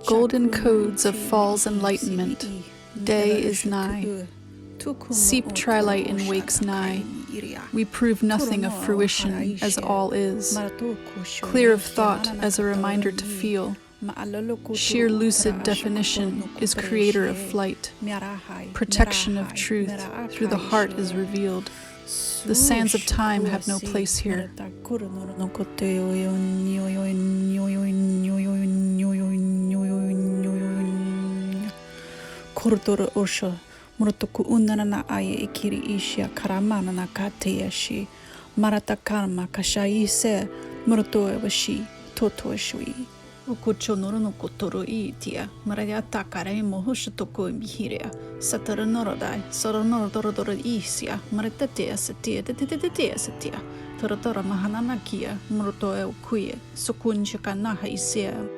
Golden codes of fall's enlightenment. Day is nigh. Seep TriLight in wakes nigh. We prove nothing of fruition as all is. Clear of thought as a reminder to feel. Sheer lucid definition is creator of flight. Protection of truth through the heart is revealed. The sands of time have no place here. Koridor osho murotoku unana na aye ikiri ishia karamana na kateyashi marata karma kashaise muroto ewashi toto shui ukucho norono kotoro itia marayata karemo hoshitoko mihirea satara norodai soronoro isia maratatea satia torodora mahananakia muroto eukuye sukunchika naha isea.